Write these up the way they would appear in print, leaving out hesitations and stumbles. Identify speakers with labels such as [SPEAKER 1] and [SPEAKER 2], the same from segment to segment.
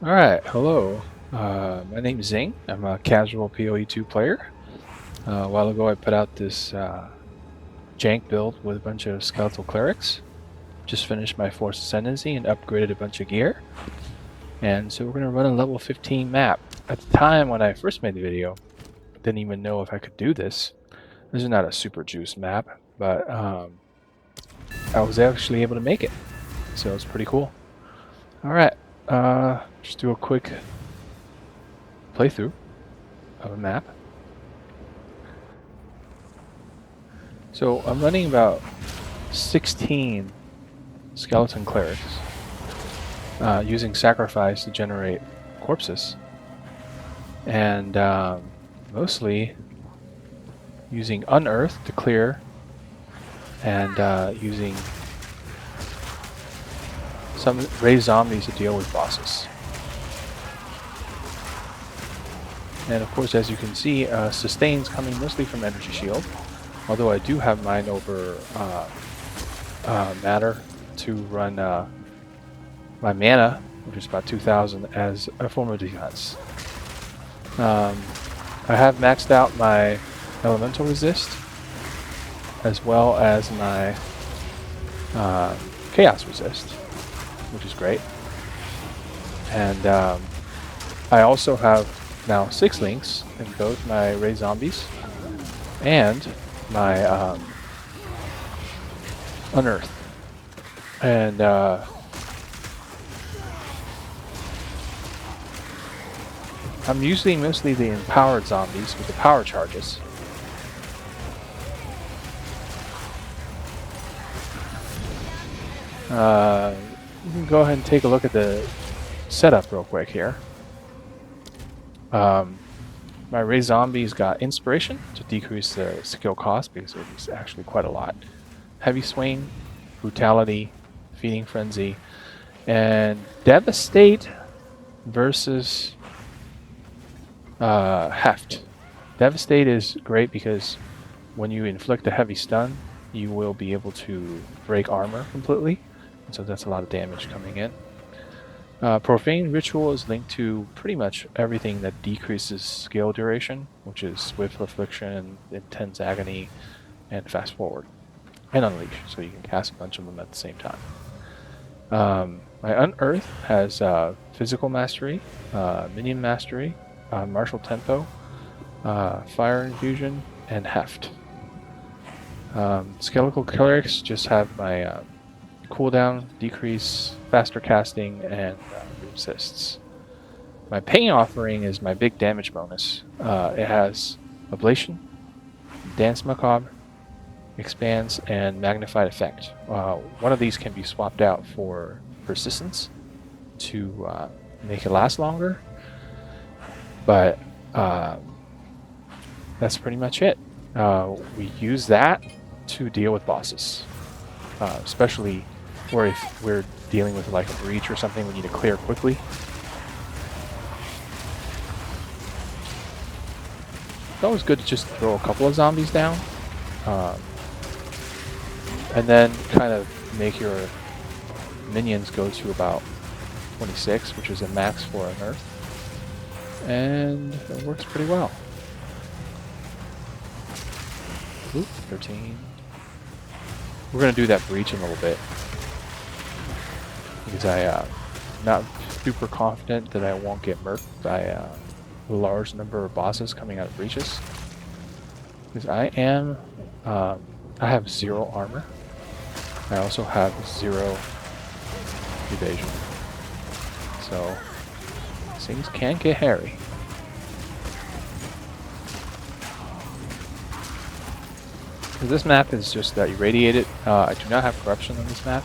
[SPEAKER 1] Alright, hello. My name's Zing. I'm a casual POE 2 player. A while ago I put out this jank build with a bunch of skeletal clerics. Just finished my Force Ascendancy and upgraded a bunch of gear. And so we're going to run a level 15 map. At the time when I first made the video, I didn't even know if I could do this. This is not a super juice map, but I was actually able to make it. So it's pretty cool. Alright, just do a quick playthrough of a map. So I'm running about 16 skeleton clerics using sacrifice to generate corpses, and mostly using unearth to clear, and using some raised zombies to deal with bosses. And of course, as you can see, sustain's coming mostly from energy shield, although I do have mine over matter to run my mana, which is about 2,000, as a form of defense. I have maxed out my elemental resist as well as my chaos resist, which is great. And I also have now 6 links in both my raised zombies and my unearth. And I'm using mostly the empowered zombies with the power charges. You can go ahead and take a look at the setup real quick here. My raised zombies got inspiration to decrease the skill cost because it was actually quite a lot. Heavy swing, brutality, feeding frenzy, and devastate versus heft. Devastate is great because when you inflict a heavy stun, you will be able to break armor completely, and so that's a lot of damage coming in. Profane Ritual is linked to pretty much everything that decreases skill duration, which is Swift Affliction, Intense Agony, and Fast Forward, and Unleash, so you can cast a bunch of them at the same time. My Unearth has Physical Mastery, Minion Mastery, Martial Tempo, Fire Infusion, and Heft. Skeletal Clerics just have my cooldown decrease, faster casting, and assists. My Pain Offering is my big damage bonus. It has Ablation, Dance Macabre, Expanse, and Magnified Effect. One of these can be swapped out for Persistence to make it last longer, but that's pretty much it. We use that to deal with bosses, especially or if we're dealing with like a breach or something we need to clear quickly. It's always good to just throw a couple of zombies down, and then kind of make your minions go to about 26, which is a max for an earth, and it works pretty well. Oop, 13. We're going to do that breach in a little bit, because I'm not super confident that I won't get murked by a large number of bosses coming out of breaches. Because I have 0 armor. I also have 0 evasion. So things can get hairy. This map is just irradiated. I do not have corruption on this map.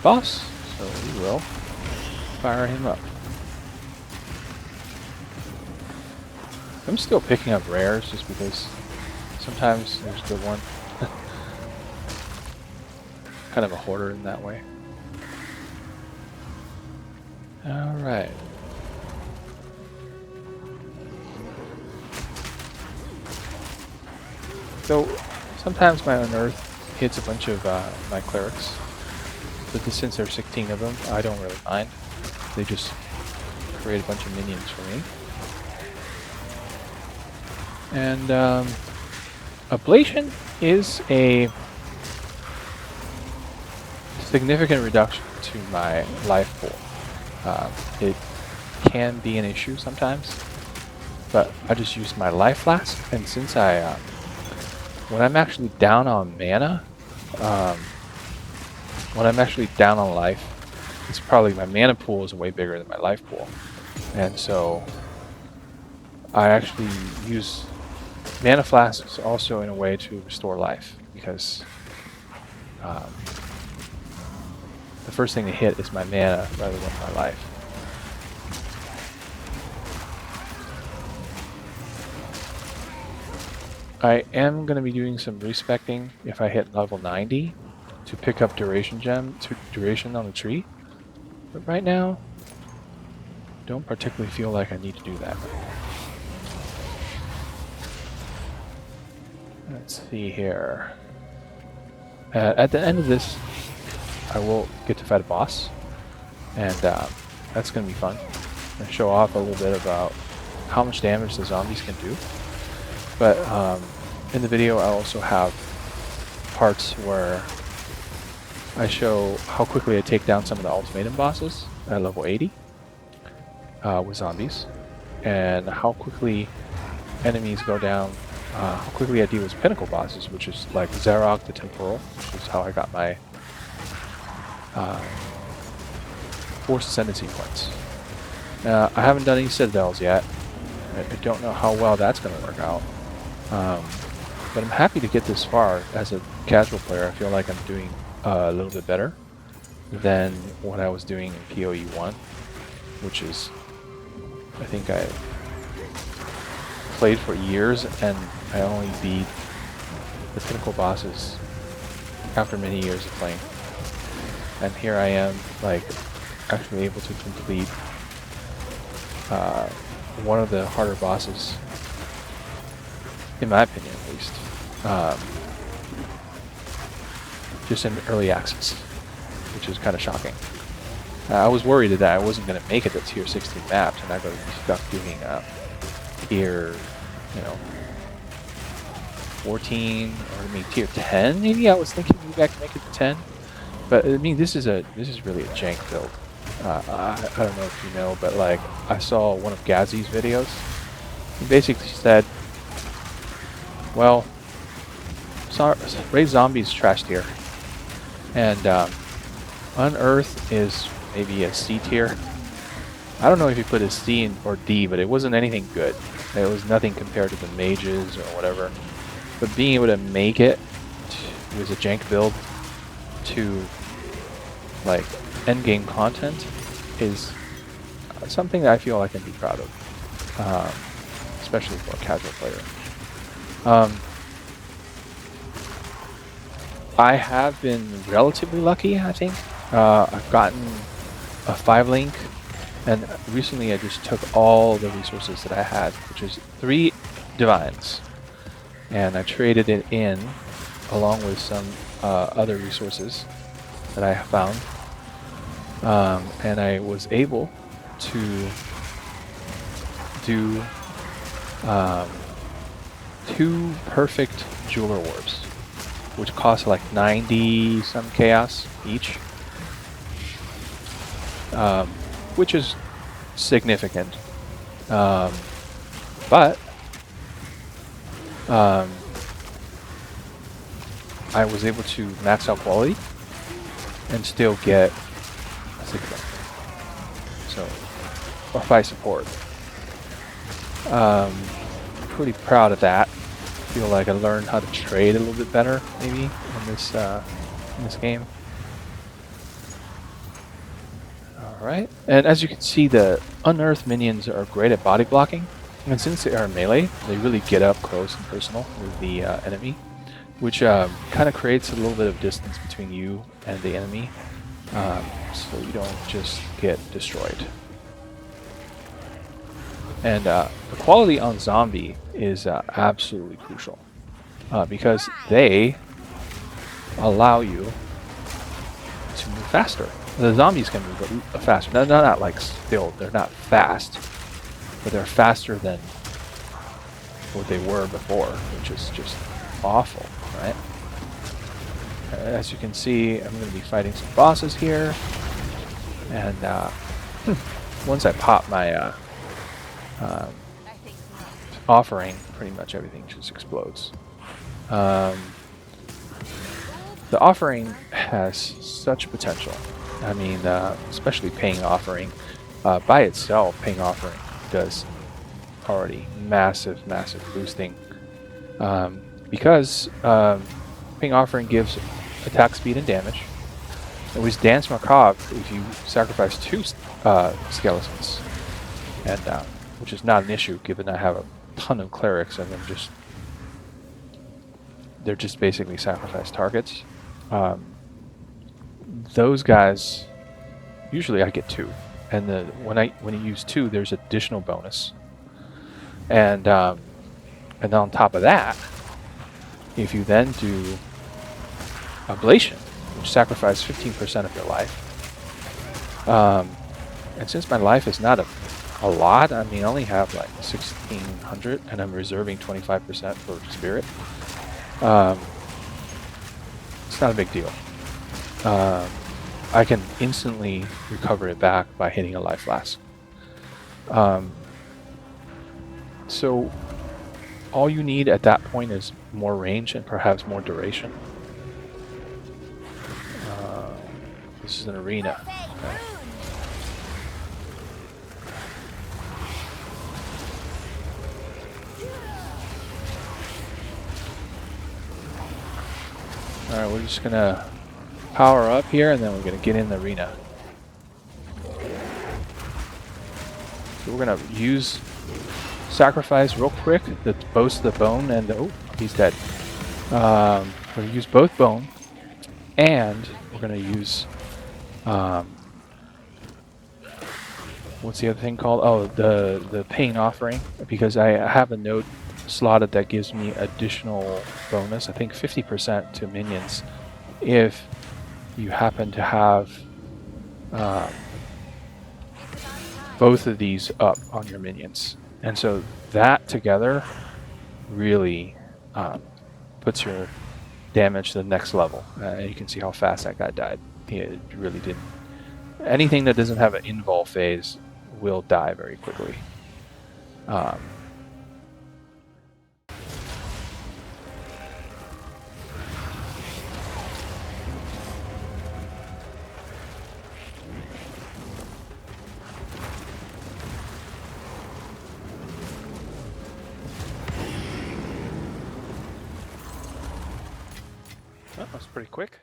[SPEAKER 1] Boss, so we will fire him up. I'm still picking up rares just because sometimes there's a good one. Kind of a hoarder in that way. Alright. So sometimes my unearth hits a bunch of my clerics, but since there's 16 of them, I don't really mind. They just create a bunch of minions for me. And ablation is a significant reduction to my life pool. It can be an issue sometimes, but I just use my life flask, and since when I'm actually down on mana, when I'm actually down on life, it's probably my mana pool is way bigger than my life pool, and so I actually use mana flasks also in a way to restore life, because the first thing to hit is my mana rather than my life. I am going to be doing some respecting if I hit level 90 to pick up duration on the tree. But right now, don't particularly feel like I need to do that. Let's see here. At the end of this, I will get to fight a boss, and that's going to be fun. And show off a little bit about how much damage the zombies can do. But in the video, I also have parts where I show how quickly I take down some of the ultimatum bosses at level 80 with zombies, and how quickly enemies go down, how quickly I deal with pinnacle bosses, which is like Zarok the Temporal, which is how I got my Force Ascendancy points. I haven't done any Citadels yet. I don't know how well that's going to work out. But I'm happy to get this far. As a casual player, I feel like I'm doing a little bit better than what I was doing in POE 1, which is, I think I played for years and I only beat the pinnacle bosses after many years of playing. And here I am, like, actually able to complete one of the harder bosses, in my opinion at least, just in early access, which is kind of shocking. I was worried that I wasn't going to make it to tier 16 maps, and I got stuck doing tier, 14 or maybe tier 10. Maybe I was thinking maybe I can make it to 10, but I mean this is really a jank build. I don't know if you know, but like I saw one of Gazzy's videos. He basically said, well, raid zombies trash tier, and unearth is maybe a C tier. I don't know if you put a C or D, but it wasn't anything good. It was nothing compared to the mages or whatever. But being able to make it with a jank build to like end game content is something that I feel I can be proud of, especially for a casual player. I have been relatively lucky, I think. I've gotten a 5-link, and recently I just took all the resources that I had, which is 3 divines, and I traded it in along with some other resources that I have found, and I was able to do 2 perfect jeweler orbs, which cost like 90 some chaos each, which is significant, but I was able to max out quality and still get a 6-star. So, or 5 support. Pretty proud of that. Feel like I learned how to trade a little bit better, maybe, in this game. Alright, and as you can see, the unearthed minions are great at body blocking, and since they are melee, they really get up close and personal with the enemy, which kind of creates a little bit of distance between you and the enemy, so you don't just get destroyed. And the quality on zombie is absolutely crucial, because they allow you can move faster. The zombies can move faster. No, not like still. They're not fast, but they're faster than what they were before, which is just awful, right? As you can see, I'm going to be fighting some bosses here, and once I pop my offering, pretty much everything just explodes. The offering has such potential. I mean, especially paying offering. By itself, paying offering does already massive boosting. Because paying offering gives attack speed and damage. It was Dance Macabre if you sacrifice 2 skeletons, and which is not an issue given I have a ton of clerics and they're just basically sacrifice targets. Those guys, usually I get 2, and when you use 2, there's additional bonus, and on top of that, if you then do Ablation, which sacrifices 15% of your life, and since my life is not a lot, I mean I only have like 1600, and I'm reserving 25% for spirit. It's not a big deal. I can instantly recover it back by hitting a life flask. So all you need at that point is more range and perhaps more duration. This is an arena. Okay. Alright, we're just gonna power up here and then we're gonna get in the arena. So we're gonna use sacrifice real quick, both the bone and the, oh, he's dead. We're gonna use both bone, and we're gonna use what's the other thing called? Oh, the pain offering, because I have a node slotted that gives me additional bonus. I think 50% to minions if you happen to have both of these up on your minions. And so that together really puts your damage to the next level. You can see how fast that guy died. It really didn't. Anything that doesn't have an invul phase will die very quickly. That was pretty quick.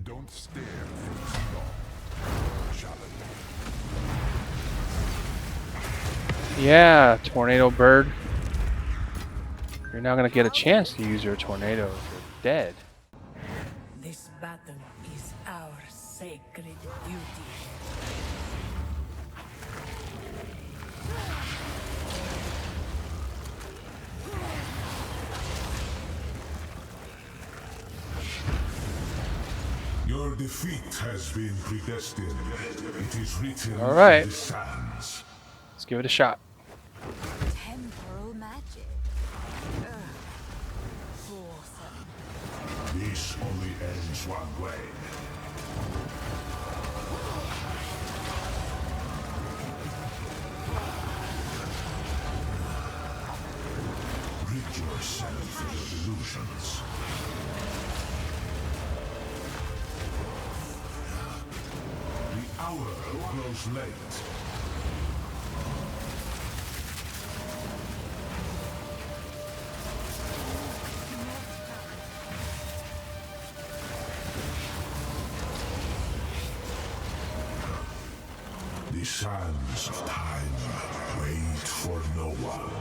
[SPEAKER 2] Don't stare for too long. Challenge.
[SPEAKER 1] Yeah, tornado bird. You're not gonna get a chance to use your tornado if you're dead.
[SPEAKER 3] This battle is our sacred duty.
[SPEAKER 2] Your defeat has been predestined. It is written
[SPEAKER 1] All right.
[SPEAKER 2] in the sands.
[SPEAKER 1] Let's give it a shot.
[SPEAKER 4] Temporal magic. Awesome.
[SPEAKER 2] This only ends one way. Rid yourself of your illusions. The hour grows late. The sands of time wait for no one.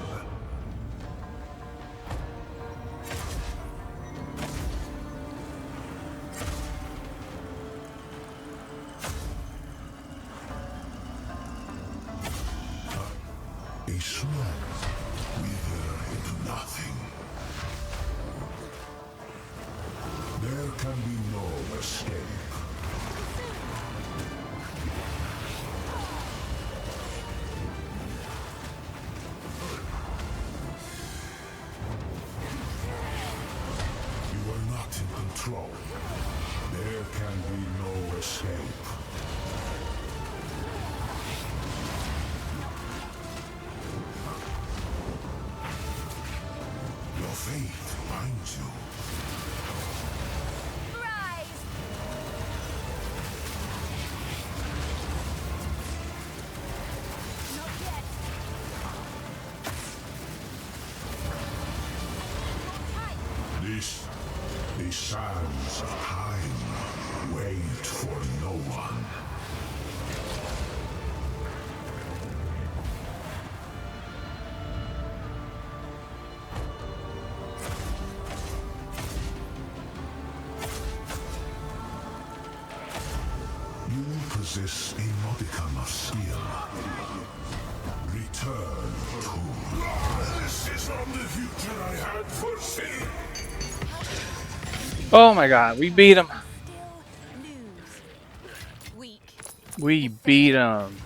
[SPEAKER 2] A smoke wither into nothing. There can be no escape. You are not in control. There can be no escape. Your fate binds you.
[SPEAKER 4] Rise! Not yet.
[SPEAKER 2] These sands of time wait for no one. You possess a modicum of skill. Return to. This is not the future I had foreseen.
[SPEAKER 1] Oh my god, we beat him.
[SPEAKER 4] Still lose. Weak.
[SPEAKER 1] We beat him.